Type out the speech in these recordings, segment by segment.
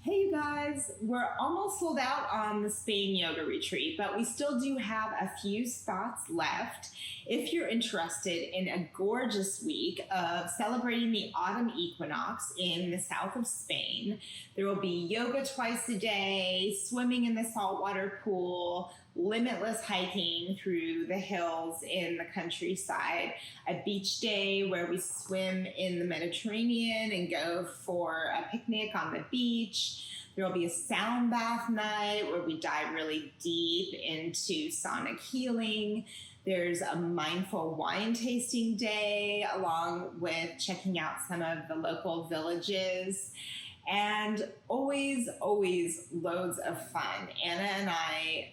Hey you guys, we're almost sold out on the Spain yoga retreat, but we still do have a few spots left. If you're interested in a gorgeous week of celebrating the autumn equinox in the south of Spain, there will be yoga twice a day, swimming in the saltwater pool, limitless hiking through the hills in the countryside, a beach day where we swim in the Mediterranean and go for a picnic on the beach. There will be a sound bath night where we dive really deep into sonic healing. There's a mindful wine tasting day along with checking out some of the local villages. And always loads of fun. Anna and I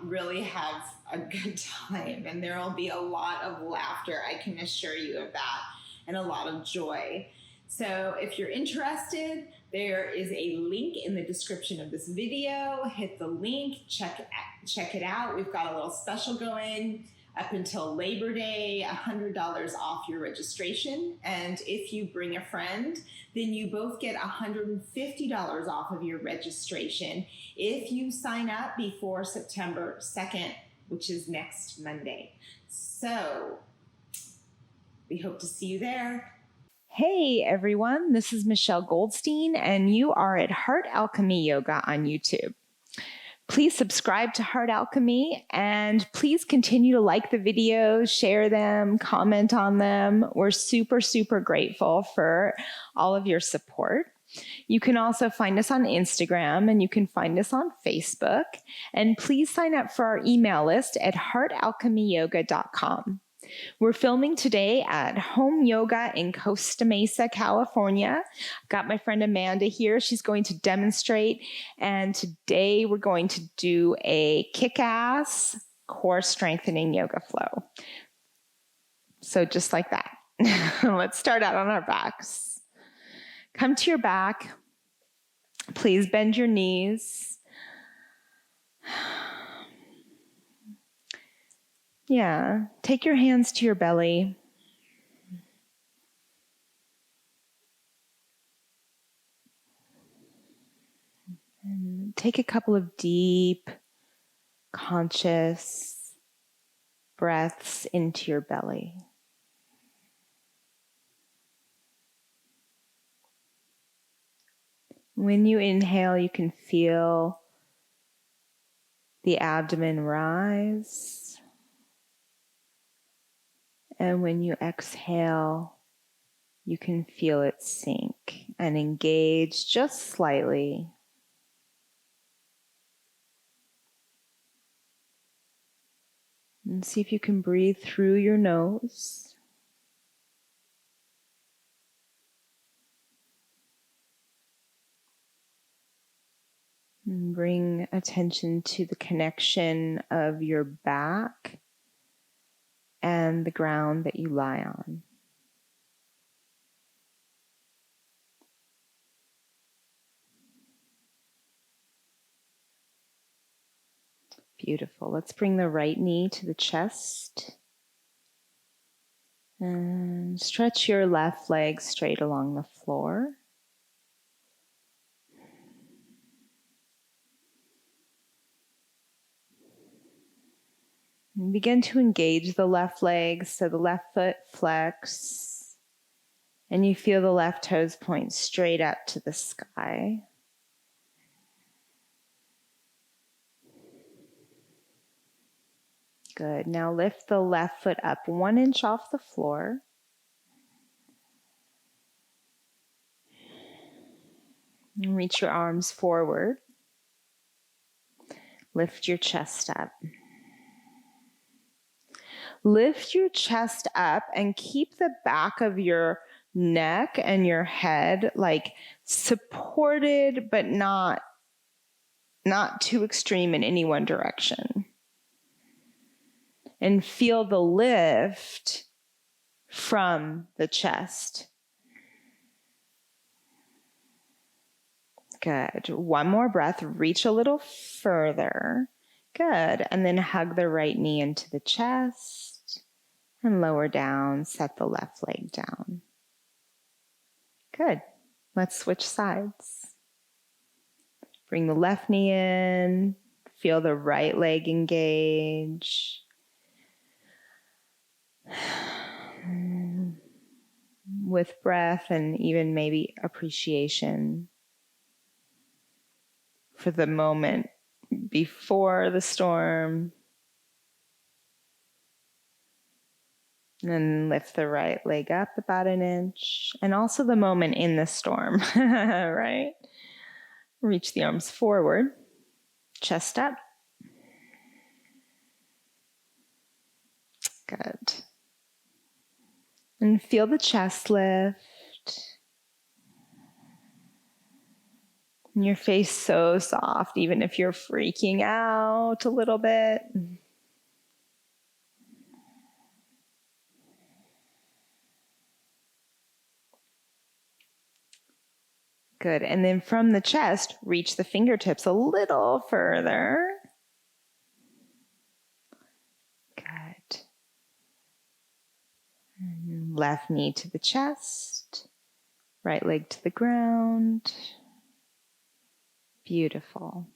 really have a good time, and there will be a lot of laughter, I can assure you of that, and a lot of joy. So if you're interested, there is a link in the description of this video. Hit the link, check it out. We've got a little special going up until Labor Day, $100 off your registration. And if you bring a friend, then you both get $150 off of your registration if you sign up before September 2nd, which is next Monday. So we hope to see you there. Hey everyone, this is Michelle Goldstein, and you are at Heart Alchemy Yoga on YouTube. Please subscribe to Heart Alchemy, and please continue to like the videos, share them, comment on them. We're super grateful for all of your support. You can also find us on Instagram, and you can find us on Facebook. And please sign up for our email list at heartalchemyyoga.com. We're filming today at Home Yoga in Costa Mesa, California. I've got my friend Amanda here. She's going to demonstrate. And today we're going to do a kick-ass core strengthening yoga flow. So just like that. Let's start out on our backs. Come to your back. Please bend your knees. Yeah, take your hands to your belly. And take a couple of deep, conscious breaths into your belly. When you inhale, you can feel the abdomen rise. And when you exhale, you can feel it sink and engage just slightly. And see if you can breathe through your nose. And bring attention to the connection of your back and the ground that you lie on. Beautiful. Let's bring the right knee to the chest. And stretch your left leg straight along the floor. And begin to engage the left leg, so the left foot flex, and you feel the left toes point straight up to the sky. Good. Now lift the left foot up 1 inch off the floor. And reach your arms forward. Lift your chest up. Lift your chest up and keep the back of your neck and your head like supported, but not too extreme in any one direction. And feel the lift from the chest. Good. One more breath. Reach a little further. Good. And then hug the right knee into the chest. And lower down, set the left leg down. Good. Let's switch sides. Bring the left knee in. Feel the right leg engage. With breath and even maybe appreciation for the moment before the storm. And then lift the right leg up about an inch. And also the moment in the storm, right? Reach the arms forward, chest up. Good. And feel the chest lift. And your face so soft, even if you're freaking out a little bit. Good. And then from the chest, reach the fingertips a little further. Good. And left knee to the chest, right leg to the ground. Beautiful.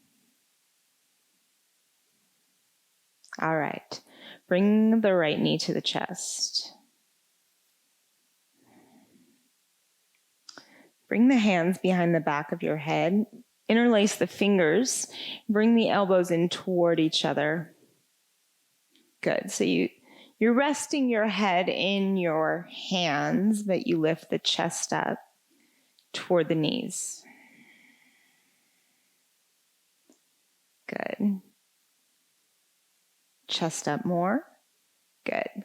All right. Bring the right knee to the chest. Bring the hands behind the back of your head. Interlace the fingers. Bring the elbows in toward each other. Good. So you're resting your head in your hands, but you lift the chest up toward the knees. Good. Chest up more. Good.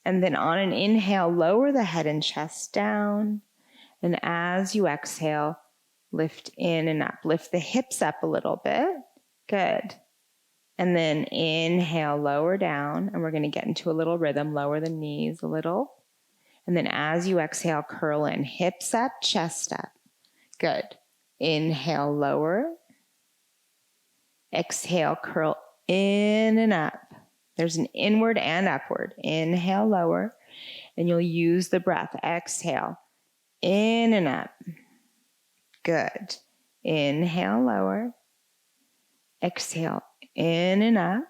And then on an inhale, lower the head and chest down. And as you exhale, lift in and up. Lift the hips up a little bit. Good. And then inhale, lower down. And we're going to get into a little rhythm. Lower the knees a little. And then as you exhale, curl in. Hips up, chest up. Good. Inhale, lower. Exhale, curl in and up. There's an inward and upward. Inhale, lower. And you'll use the breath. Exhale. In and up. Good. Inhale, lower. Exhale, in and up.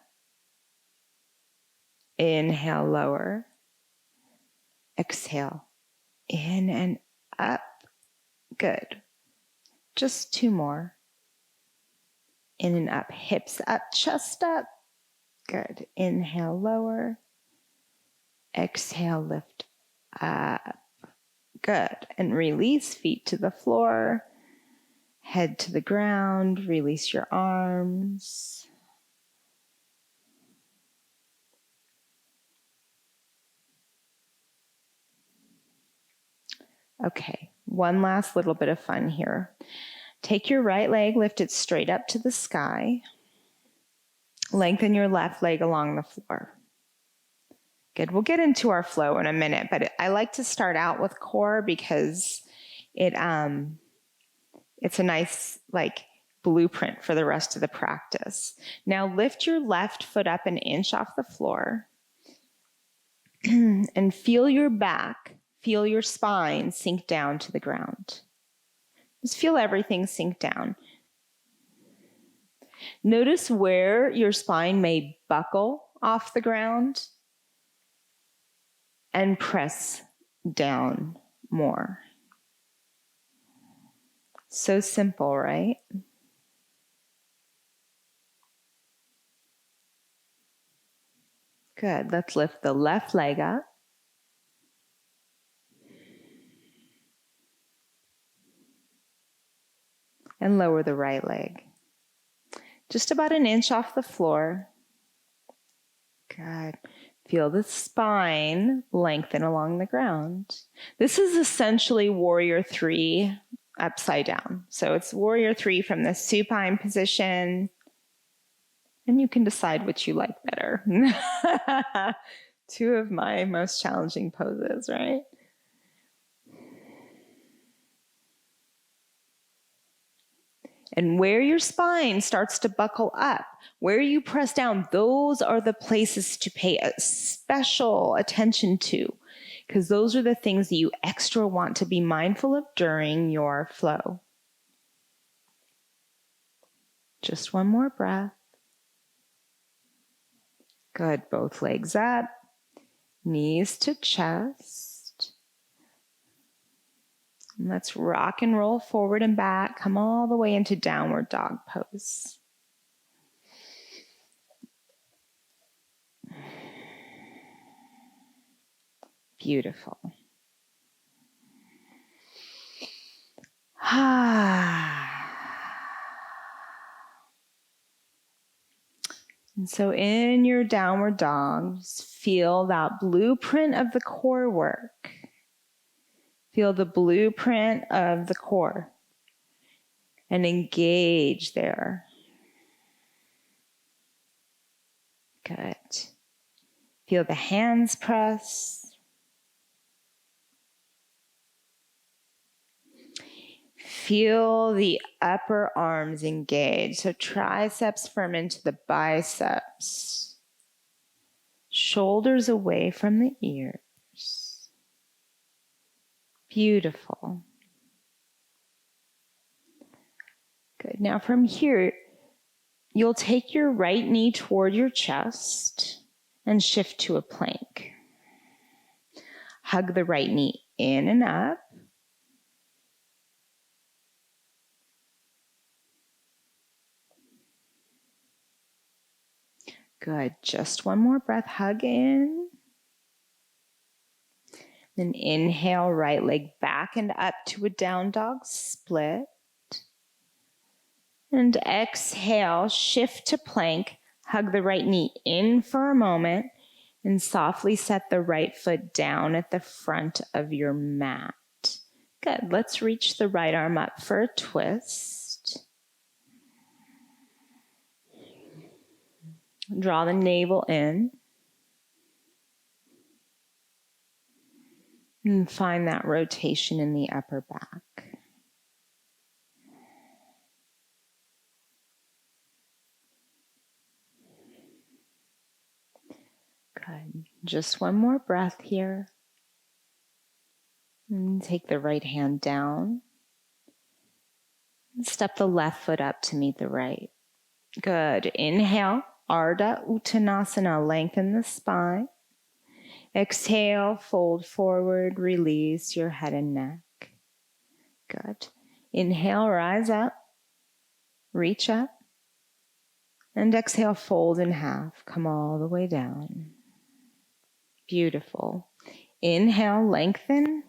Inhale, lower. Exhale, in and up. Good. Just two more. In and up. Hips up, chest up. Good. Inhale, lower. Exhale, lift up. Good. And release, feet to the floor, head to the ground. Release your arms. Okay, one last little bit of fun here. Take your right leg, lift it straight up to the sky. Lengthen your left leg along the floor. Good. We'll get into our flow in a minute, but I like to start out with core because it's a nice blueprint for the rest of the practice. Now lift your left foot up an inch off the floor and feel your back, feel your spine sink down to the ground. Just feel everything sink down. Notice where your spine may buckle off the ground and press down more. So simple, right? Good. Let's lift the left leg up. And lower the right leg. Just about an inch off the floor. Good. Feel the spine lengthen along the ground. This is essentially Warrior 3 upside down. So it's Warrior 3 from the supine position. And you can decide which you like better. Two of my most challenging poses, right? And where your spine starts to buckle up, where you press down, those are the places to pay a special attention to, because those are the things that you extra want to be mindful of during your flow. Just one more breath. Good. Both legs up. Knees to chest. And let's rock and roll forward and back. Come all the way into downward dog pose. Beautiful. And so in your downward dog, just feel that blueprint of the core work. Feel the blueprint of the core and engage there. Good. Feel the hands press. Feel the upper arms engage. So triceps firm into the biceps. Shoulders away from the ears. Beautiful. Good. Now from here, you'll take your right knee toward your chest and shift to a plank. Hug the right knee in and up. Good. Just one more breath. Hug in. Then inhale, right leg back and up to a down dog split. And exhale, shift to plank. Hug the right knee in for a moment and softly set the right foot down at the front of your mat. Good. Let's reach the right arm up for a twist. Draw the navel in. And find that rotation in the upper back. Good. Just one more breath here. And take the right hand down. And step the left foot up to meet the right. Good. Inhale, Ardha Uttanasana, lengthen the spine. Exhale, fold forward, release your head and neck. Good. Inhale, rise up, reach up. And exhale, fold in half, come all the way down. Beautiful. Inhale, lengthen.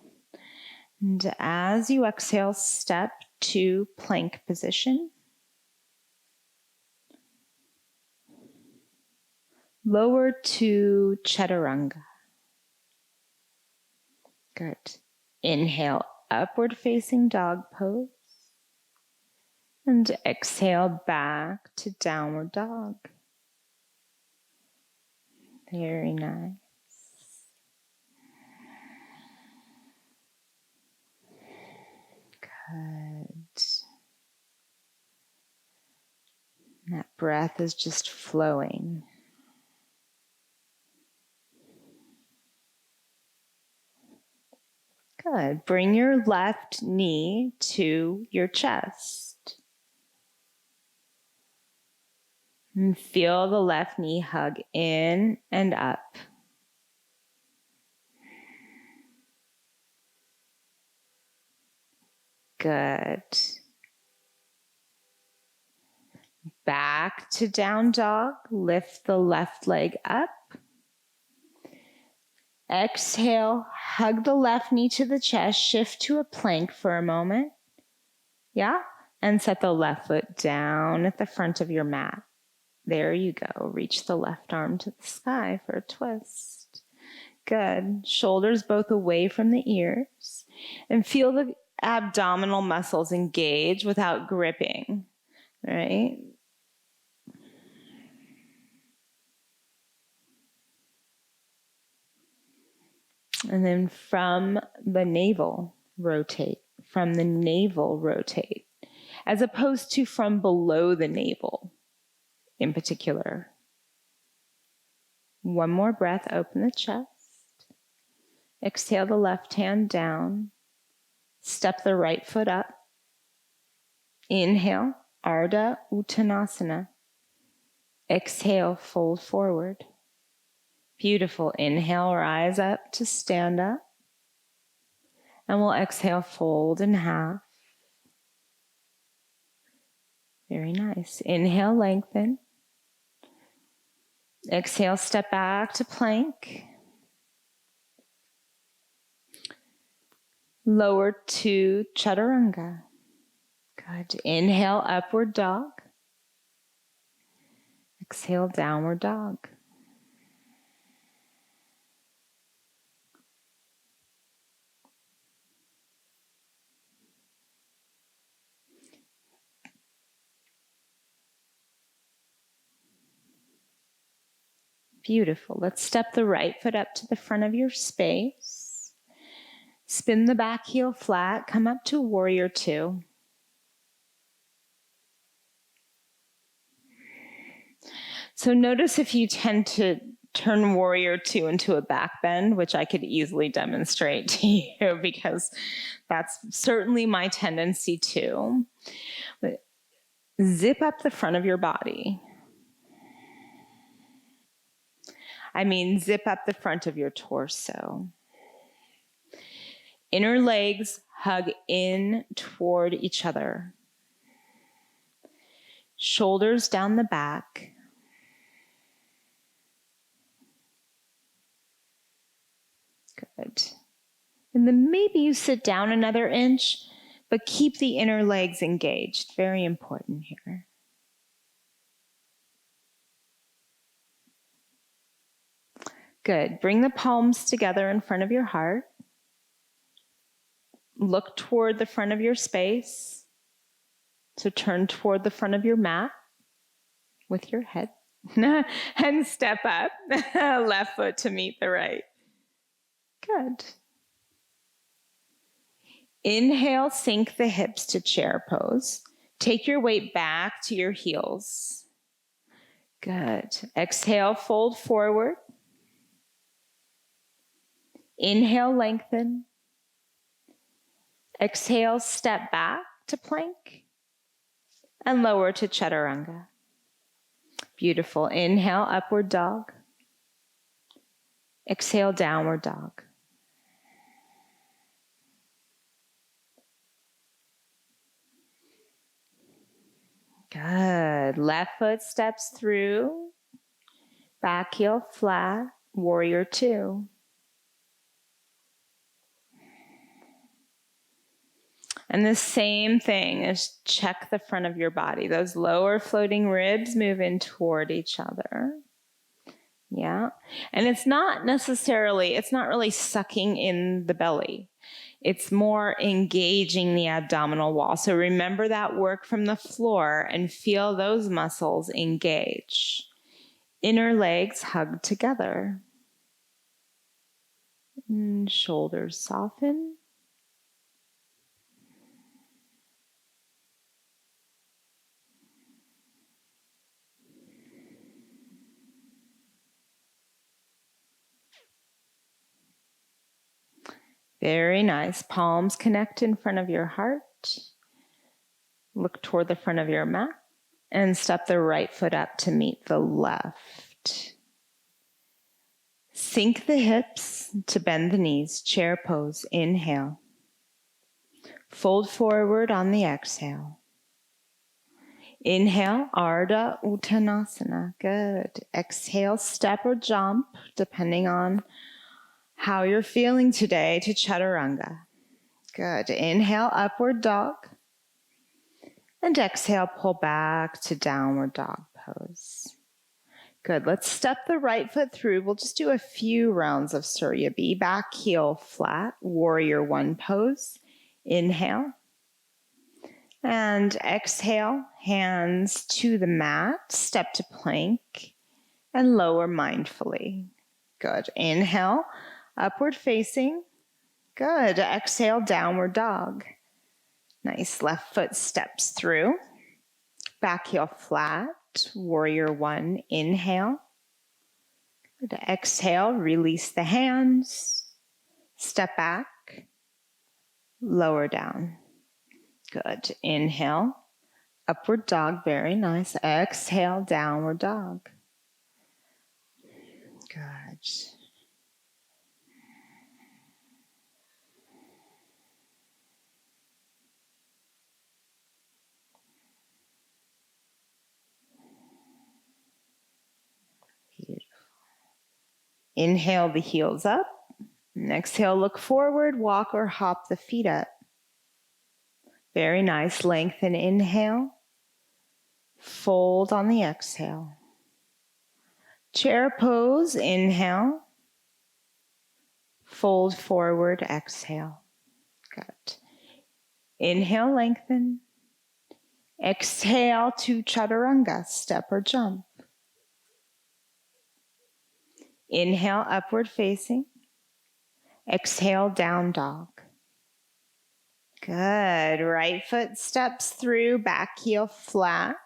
And as you exhale, step to plank position. Lower to chaturanga. Good. Inhale, upward facing dog pose. And exhale back to downward dog. Very nice. Good. That breath is just flowing. Good. Bring your left knee to your chest. And feel the left knee hug in and up. Good. Back to down dog. Lift the left leg up. Exhale, hug the left knee to the chest, shift to a plank for a moment. Yeah? And set the left foot down at the front of your mat. There you go. Reach the left arm to the sky for a twist. Good. Shoulders both away from the ears. And feel the abdominal muscles engage without gripping. Right? And then from the navel, rotate. From the navel, rotate. As opposed to from below the navel in particular. One more breath, open the chest. Exhale the left hand down. Step the right foot up. Inhale, Ardha Uttanasana. Exhale, fold forward. Beautiful. Inhale, rise up to stand up. And we'll exhale, fold in half. Very nice. Inhale, lengthen. Exhale, step back to plank. Lower to chaturanga. Good. Inhale, upward dog. Exhale, downward dog. Beautiful. Let's step the right foot up to the front of your space. Spin the back heel flat. Come up to warrior two. So notice if you tend to turn warrior two into a back bend, which I could easily demonstrate to you because that's certainly my tendency too. But zip up the front of your body. I mean, zip up the front of your torso. Inner legs hug in toward each other. Shoulders down the back. Good. And then maybe you sit down another inch, but keep the inner legs engaged. Very important here. Good. Bring the palms together in front of your heart. Look toward the front of your space. So turn toward the front of your mat with your head. And step up. Left foot to meet the right. Good. Inhale, sink the hips to chair pose. Take your weight back to your heels. Good. Exhale, fold forward. Inhale, lengthen. Exhale, step back to plank. And lower to chaturanga. Beautiful. Inhale, upward dog. Exhale, downward dog. Good. Left foot steps through. Back heel flat. Warrior two. And the same thing is check the front of your body. Those lower floating ribs move in toward each other. Yeah. And it's not really sucking in the belly. It's more engaging the abdominal wall. So remember that work from the floor and feel those muscles engage. Inner legs hug together. And shoulders soften. Very nice. Palms connect in front of your heart. Look toward the front of your mat and step the right foot up to meet the left. Sink the hips to bend the knees. Chair pose. Inhale. Fold forward on the exhale. Inhale, Ardha Uttanasana. Good. Exhale, step or jump, depending on how you're feeling today, to chaturanga. Good. Inhale, upward dog. And exhale, pull back to downward dog pose. Good. Let's step the right foot through. We'll just do a few rounds of Surya B. Back heel flat, warrior one pose. Inhale. And exhale, hands to the mat, step to plank, and lower mindfully. Good. Inhale. Upward facing. Good. Exhale, downward dog. Nice. Left foot steps through. Back heel flat. Warrior one. Inhale. Good. Exhale. Release the hands. Step back. Lower down. Good. Inhale. Upward dog, very nice. Exhale, downward dog. Good. Beautiful. Inhale the heels up. And exhale, look forward, walk or hop the feet up. Very nice. Lengthen, inhale. Fold on the exhale. Chair pose, inhale. Fold forward, exhale. Good. Inhale, lengthen. Exhale to chaturanga, step or jump. Inhale, upward facing. Exhale, down dog. Good. Right foot steps through, back heel flat.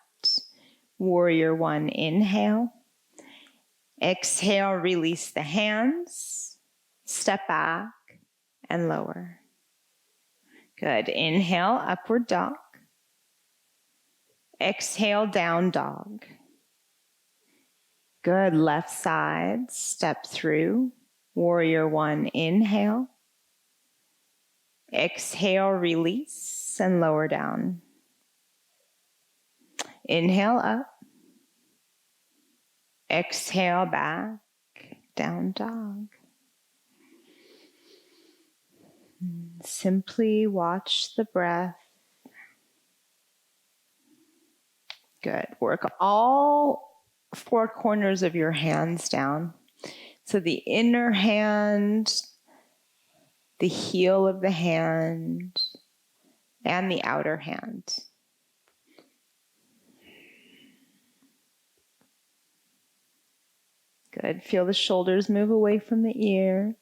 Warrior one, inhale. Exhale, release the hands. Step back and lower. Good. Inhale, upward dog. Exhale, down dog. Good. Left side, step through. Warrior one, inhale. Exhale, release, and lower down. Inhale up. Exhale back, down dog. Simply watch the breath. Good. Work all four corners of your hands down. So the inner hand, the heel of the hand, and the outer hand. Good. Feel the shoulders move away from the ears.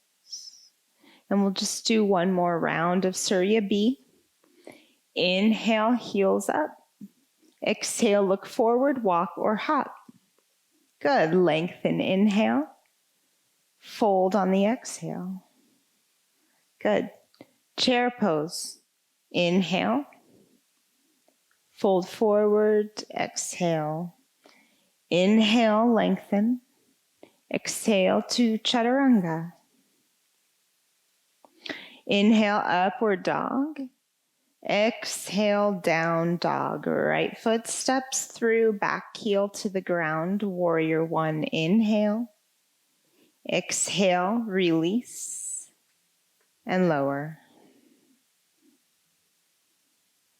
And we'll just do one more round of Surya B. Inhale, heels up. Exhale, look forward, walk or hop. Good. Lengthen, inhale. Fold on the exhale. Good. Chair pose. Inhale. Fold forward, exhale. Inhale, lengthen. Exhale to chaturanga. Inhale, upward dog. Exhale, down dog. Right foot steps through, back heel to the ground. Warrior one, inhale. Exhale, release, and lower.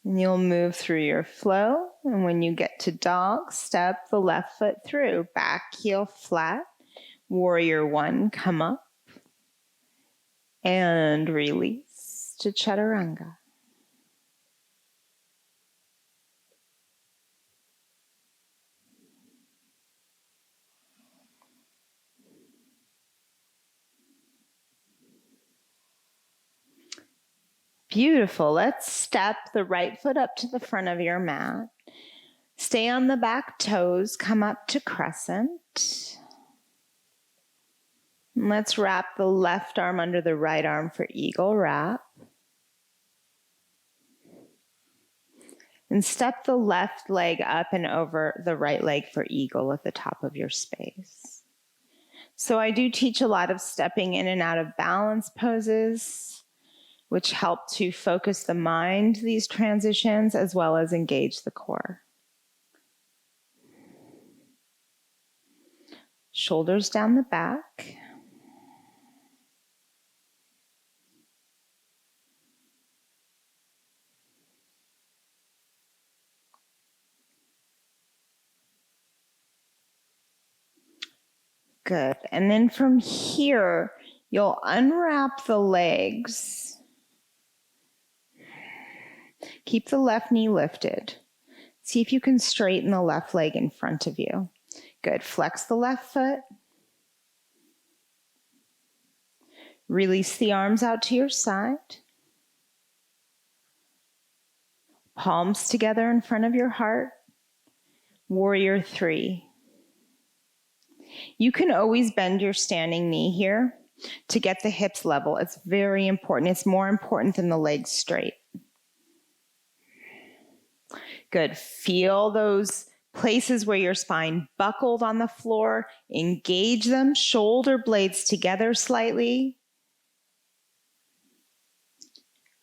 And you'll move through your flow. And when you get to dog, step the left foot through, back heel flat. Warrior one, come up. And release to chaturanga. Beautiful. Let's step the right foot up to the front of your mat. Stay on the back toes. Come up to crescent. And let's wrap the left arm under the right arm for eagle wrap. And step the left leg up and over the right leg for eagle at the top of your space. So I do teach a lot of stepping in and out of balance poses, which help to focus the mind, these transitions, as well as engage the core. Shoulders down the back. Good. And then from here, you'll unwrap the legs. Keep the left knee lifted. See if you can straighten the left leg in front of you. Good. Flex the left foot. Release the arms out to your side. Palms together in front of your heart. Warrior three. You can always bend your standing knee here to get the hips level. It's very important. It's more important than the legs straight. Good. Feel those places where your spine buckled on the floor. Engage them, shoulder blades together slightly.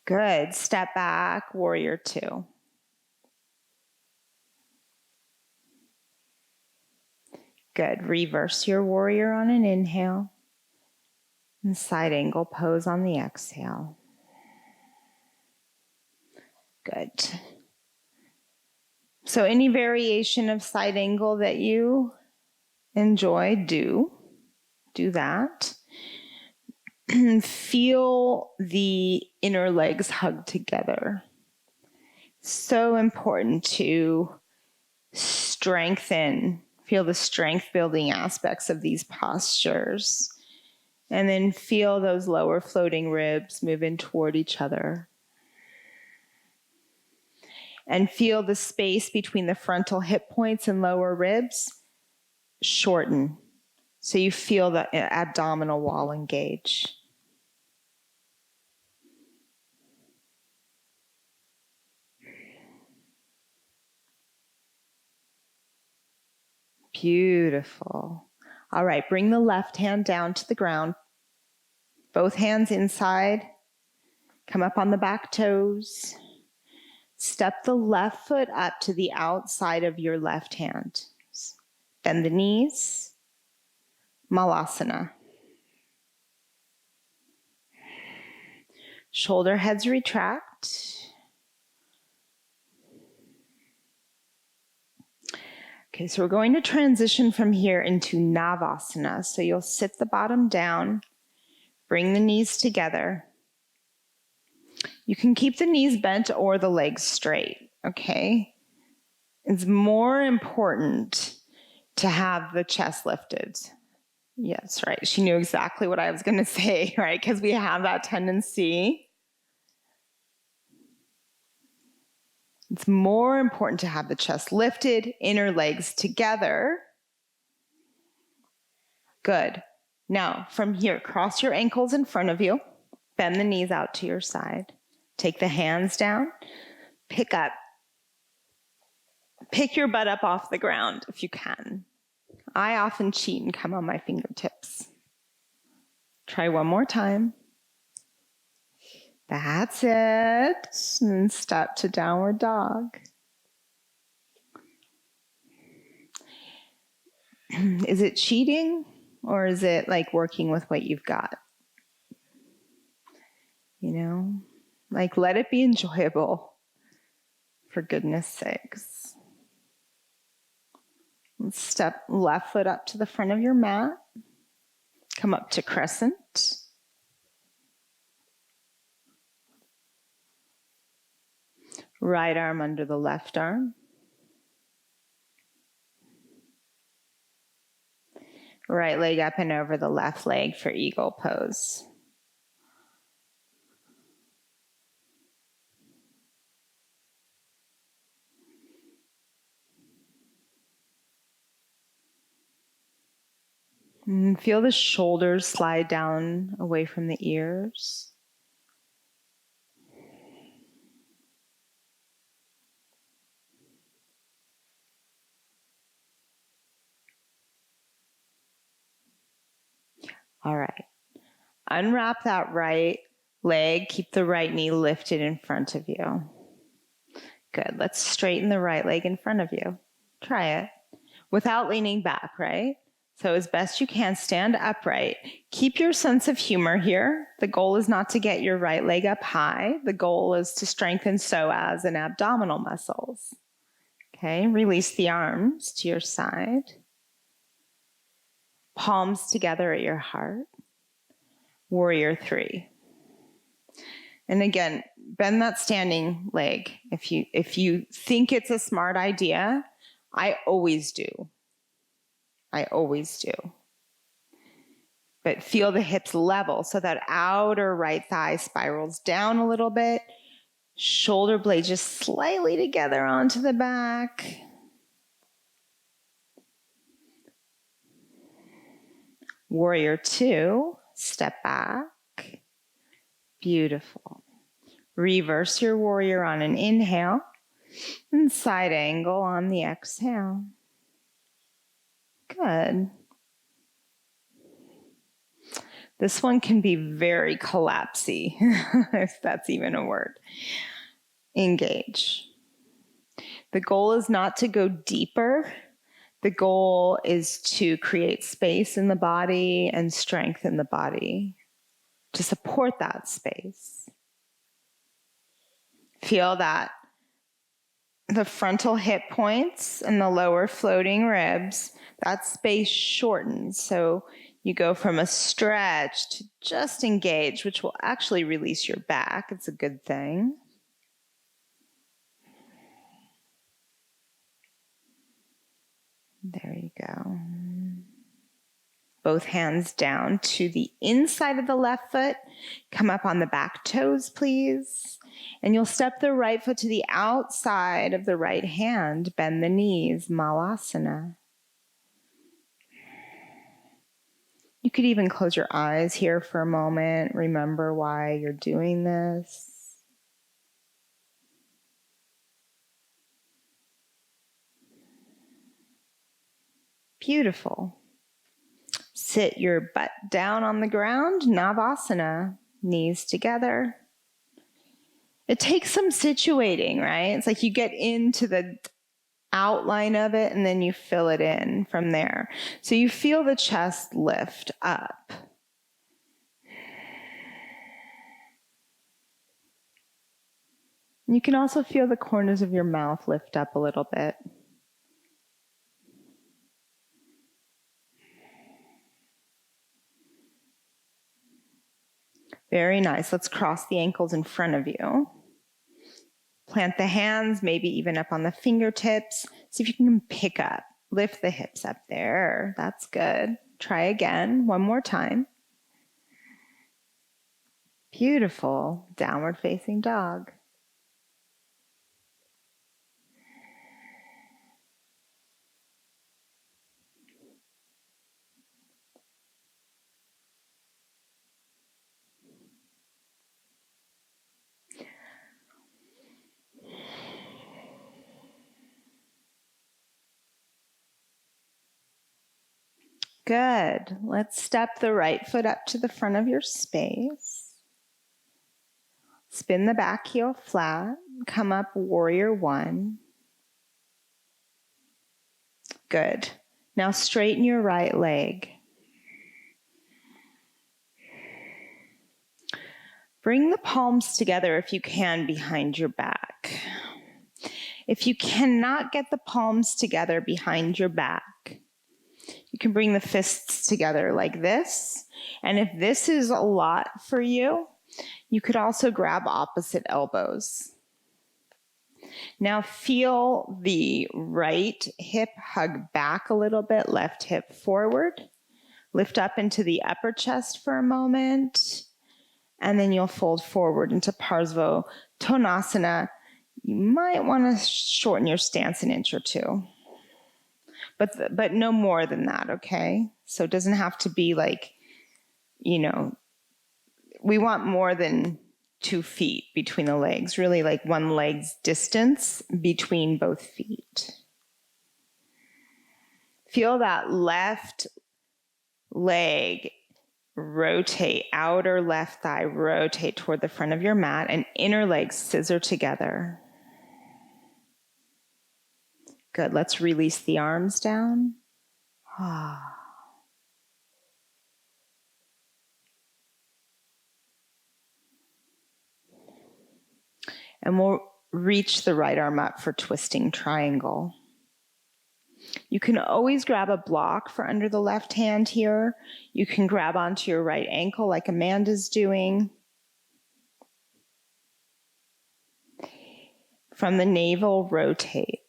Good. Step back, warrior two. Good. Reverse your warrior on an inhale. And side angle pose on the exhale. Good. So any variation of side angle that you enjoy, do that. Feel the inner legs hug together. So important to strengthen, feel the strength building aspects of these postures. And then feel those lower floating ribs move in toward each other. And feel the space between the frontal hip points and lower ribs shorten. So you feel the abdominal wall engage. Beautiful. All right, bring the left hand down to the ground. Both hands inside. Come up on the back toes. Step the left foot up to the outside of your left hand. Bend the knees. Malasana. Shoulder heads retract. Okay, so we're going to transition from here into Navasana. So you'll sit the bottom down, bring the knees together. You can keep the knees bent or the legs straight, okay? It's more important to have the chest lifted. Yes, right. She knew exactly what I was going to say, right? Because we have that tendency. It's more important to have the chest lifted, inner legs together. Good. Now, from here, cross your ankles in front of you. Bend the knees out to your side. Take the hands down. Pick your butt up off the ground if you can. I often cheat and come on my fingertips. Try one more time. That's it. And then step to downward dog. Is it cheating or is it like working with what you've got? You know, like let it be enjoyable, for goodness sakes. Let's step left foot up to the front of your mat. Come up to crescent. Right arm under the left arm. Right leg up and over the left leg for eagle pose. And feel the shoulders slide down away from the ears. All right. Unwrap that right leg. Keep the right knee lifted in front of you. Good. Let's straighten the right leg in front of you. Try it. Without leaning back, right? So as best you can, stand upright. Keep your sense of humor here. The goal is not to get your right leg up high. The goal is to strengthen psoas and abdominal muscles. Okay, release the arms to your side. Palms together at your heart. Warrior three. And again, bend that standing leg. If you think it's a smart idea, I always do. I always do. But feel the hips level so that outer right thigh spirals down a little bit. Shoulder blades just slightly together onto the back. Warrior two, step back. Beautiful. Reverse your warrior on an inhale. And side angle on the exhale. Good. This one can be very collapsy, if that's even a word. Engage. The goal is not to go deeper. The goal is to create space in the body and strength in the body to support that space. Feel that the frontal hip points and the lower floating ribs, that space shortens. So you go from a stretch to just engage, which will actually release your back. It's a good thing. There you go. Both hands down to the inside of the left foot. Come up on the back toes, please. And you'll step the right foot to the outside of the right hand. Bend the knees, Malasana. You could even close your eyes here for a moment. Remember why you're doing this. Beautiful. Sit your butt down on the ground, Navasana, knees together. It takes some situating, right? It's like you get into the outline of it and then you fill it in from there. So you feel the chest lift up. You can also feel the corners of your mouth lift up a little bit. Very nice. Let's cross the ankles in front of you. Plant the hands, maybe even up on the fingertips. See if you can pick up. Lift the hips up there. That's good. Try again. One more time. Beautiful. Downward facing dog. Good. Let's step the right foot up to the front of your space. Spin the back heel flat. Come up, warrior one. Good. Now straighten your right leg. Bring the palms together if you can behind your back. If you cannot get the palms together behind your back, you can bring the fists together like this. And if this is a lot for you, you could also grab opposite elbows. Now feel the right hip hug back a little bit, left hip forward. Lift up into the upper chest for a moment. And then you'll fold forward into Parsva Tonasana. You might want to shorten your stance an inch or two. But no more than that, okay? So it doesn't have to be like, we want more than 2 feet between the legs, really like one leg's distance between both feet. Feel that left leg rotate, outer left thigh rotate toward the front of your mat, and inner legs scissor together. Good. Let's release the arms down. And we'll reach the right arm up for twisting triangle. You can always grab a block for under the left hand here. You can grab onto your right ankle like Amanda's doing. From the navel, rotate.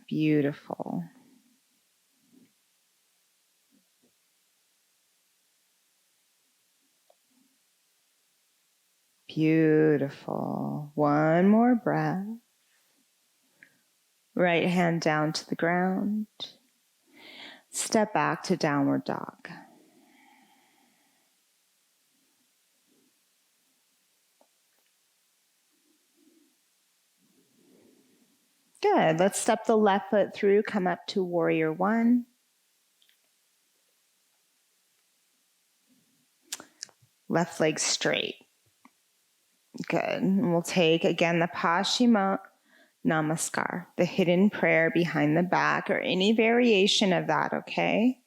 Beautiful. Beautiful. One more breath. Right hand down to the ground. Step back to downward dog. Good. Let's step the left foot through, come up to warrior one. Left leg straight. Good. And we'll take, again, the Paschimottanasana Namaskar, the hidden prayer behind the back, or any variation of that, okay?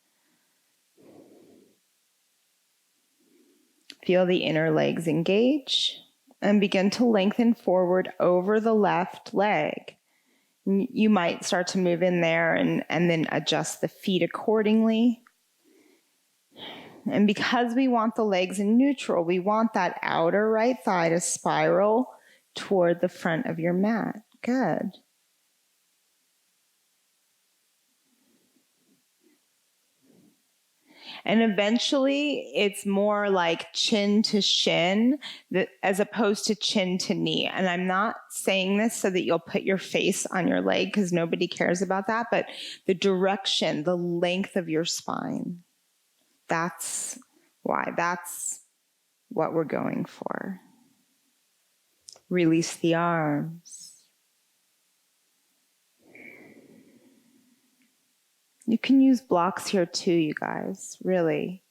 Feel the inner legs engage and begin to lengthen forward over the left leg. You might start to move in there and then adjust the feet accordingly. And because we want the legs in neutral, we want that outer right thigh to spiral toward the front of your mat. Good. And eventually, it's more like chin to shin as opposed to chin to knee. And I'm not saying this so that you'll put your face on your leg because nobody cares about that, but the direction, the length of your spine, that's why. That's what we're going for. Release the arms. You can use blocks here too, you guys, really.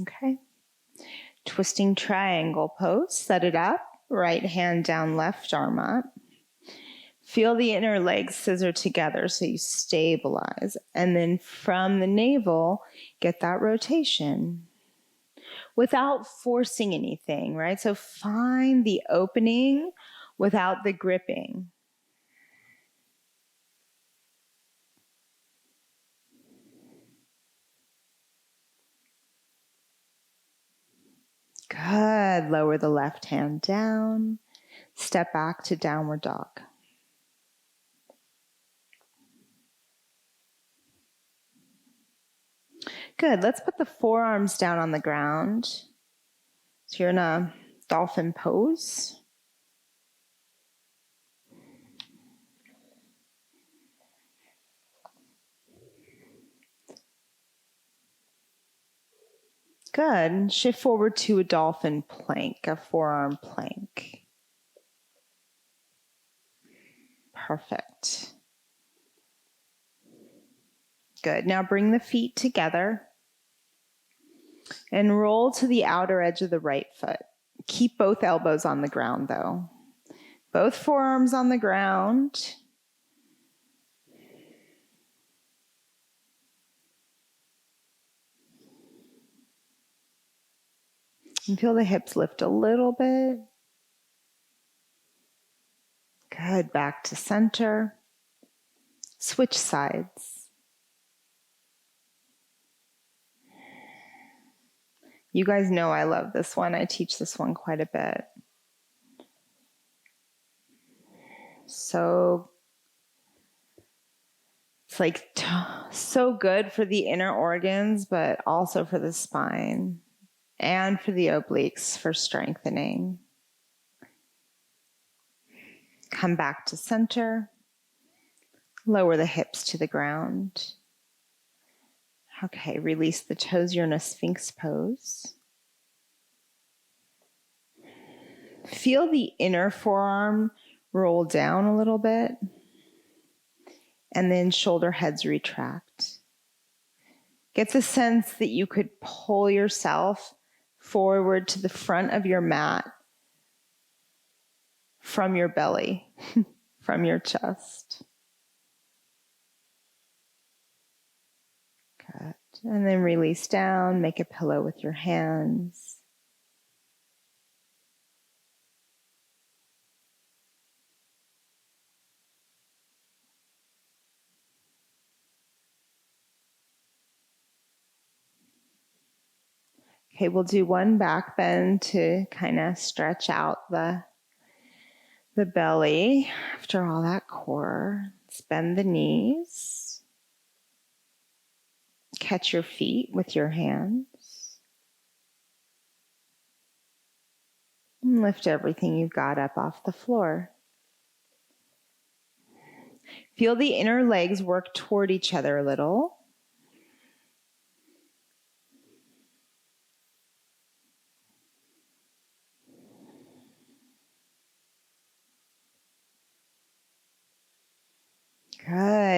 Okay. Twisting triangle pose, set it up, right hand down, left arm up. Feel the inner legs scissor together so you stabilize. And then from the navel, get that rotation without forcing anything, right? So find the opening without the gripping. Good. Lower the left hand down. Step back to downward dog. Good. Let's put the forearms down on the ground. So you're in a dolphin pose. Good. Shift forward to a dolphin plank, a forearm plank. Perfect. Good. Now bring the feet together and roll to the outer edge of the right foot. Keep both elbows on the ground though. Both forearms on the ground. And feel the hips lift a little bit. Good. Back to center. Switch sides. You guys know I love this one. I teach this one quite a bit. So it's like so good for the inner organs, but also for the spine and for the obliques for strengthening. Come back to center. Lower the hips to the ground. Okay, release the toes. You're in a Sphinx pose. Feel the inner forearm roll down a little bit. And then shoulder heads retract. Get the sense that you could pull yourself forward to the front of your mat from your belly, from your chest. Good. And then release down, make a pillow with your hands. Okay, we'll do one back bend to kind of stretch out the belly after all that core. Let's bend the knees. Catch your feet with your hands. And lift everything you've got up off the floor. Feel the inner legs work toward each other a little.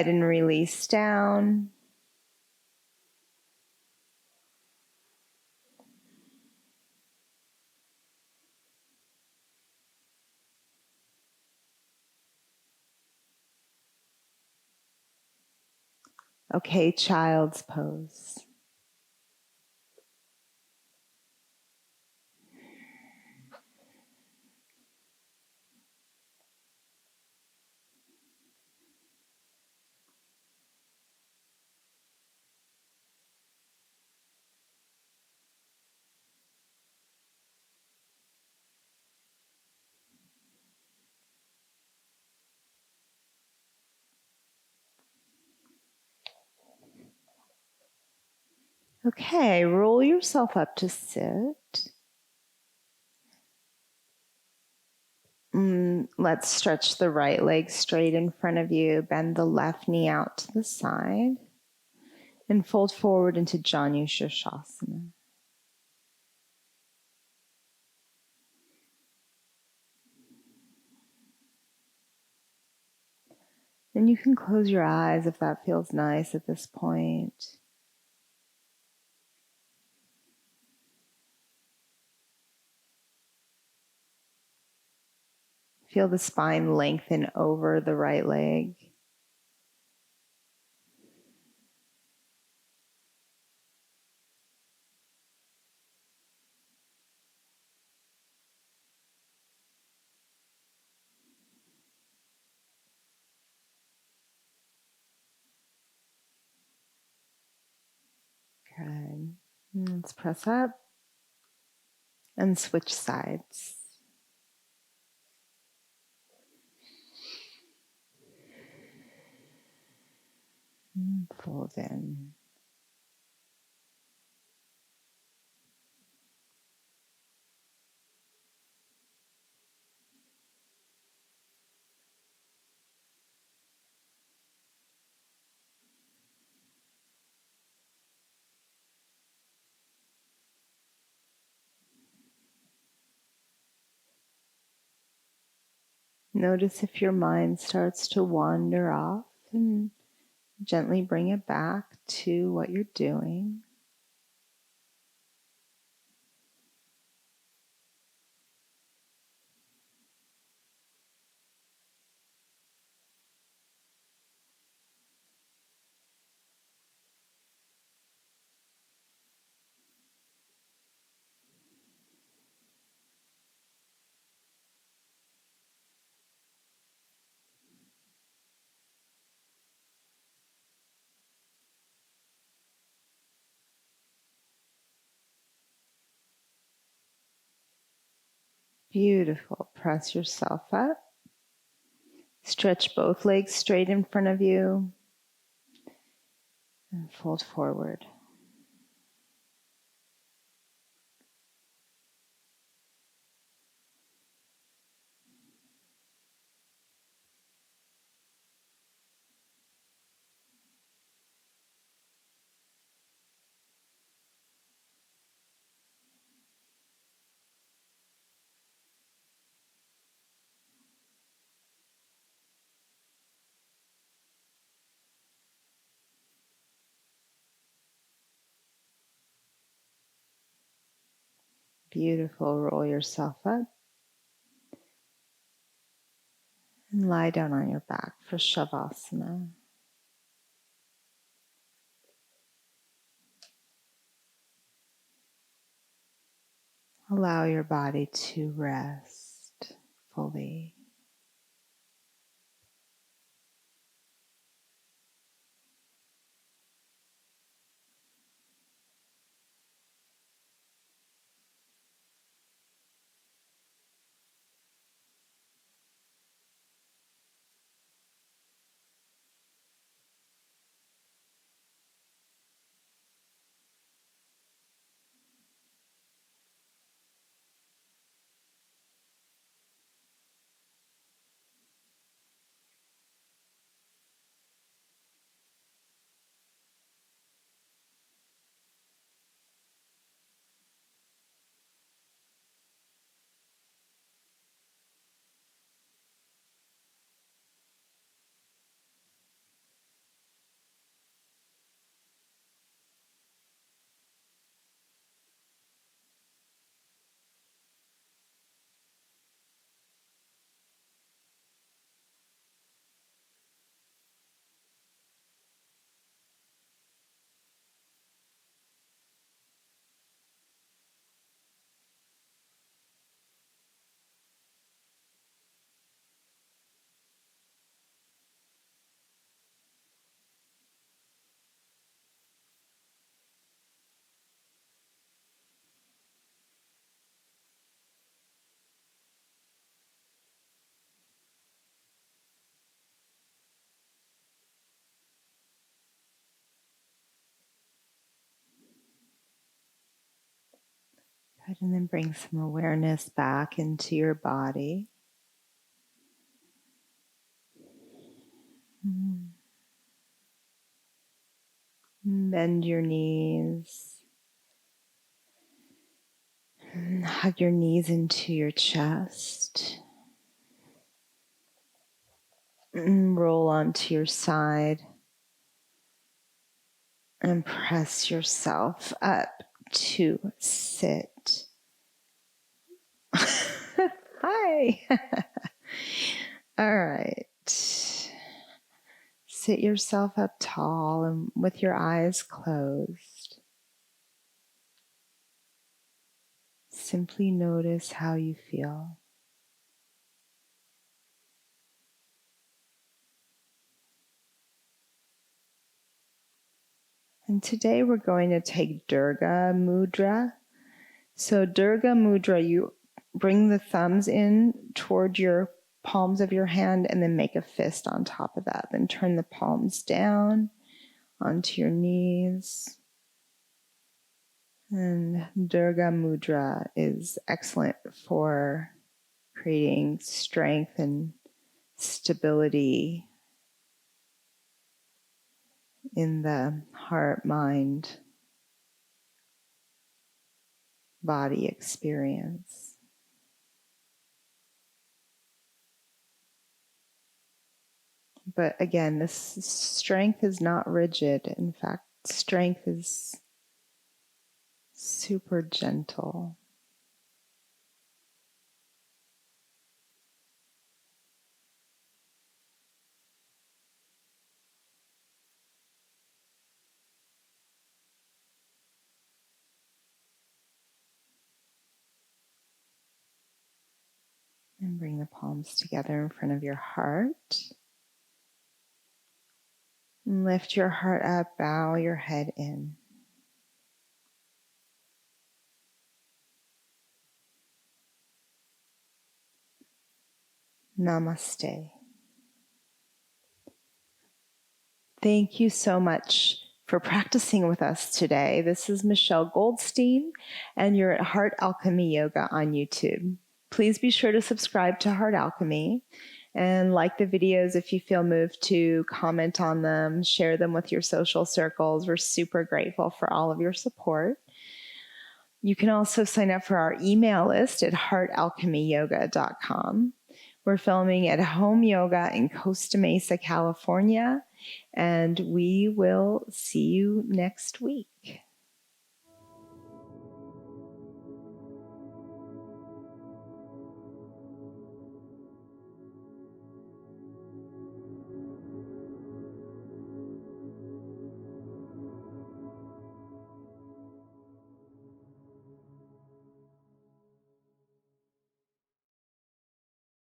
ahead and release down. Okay, child's pose. Okay, roll yourself up to sit. Let's stretch the right leg straight in front of you. Bend the left knee out to the side. And fold forward into Janu Shirshasana. And you can close your eyes if that feels nice at this point. Feel the spine lengthen over the right leg. Good. Let's press up and switch sides. And fold in. Notice if your mind starts to wander off and gently bring it back to what you're doing. Beautiful. Press yourself up. Stretch both legs straight in front of you and fold forward. Beautiful. Roll yourself up and lie down on your back for Savasana. Allow your body to rest fully. Good, and then bring some awareness back into your body. Bend your knees. Hug your knees into your chest. Roll onto your side. And press yourself up to sit. Hi. All right. Sit yourself up tall and with your eyes closed. Simply notice how you feel. And today we're going to take Durga Mudra. So Durga Mudra, you bring the thumbs in toward your palms of your hand and then make a fist on top of that. Then turn the palms down onto your knees. And Durga Mudra is excellent for creating strength and stability in the heart, mind, body experience. But again, this strength is not rigid. In fact, strength is super gentle. And bring the palms together in front of your heart. And lift your heart up, bow your head in. Namaste. Thank you so much for practicing with us today. This is Michelle Goldstein, and you're at Heart Alchemy Yoga on YouTube. Please be sure to subscribe to Heart Alchemy and like the videos if you feel moved to, comment on them, share them with your social circles. We're super grateful for all of your support. You can also sign up for our email list at heartalchemyyoga.com. We're filming at Home Yoga in Costa Mesa, California, and we will see you next week.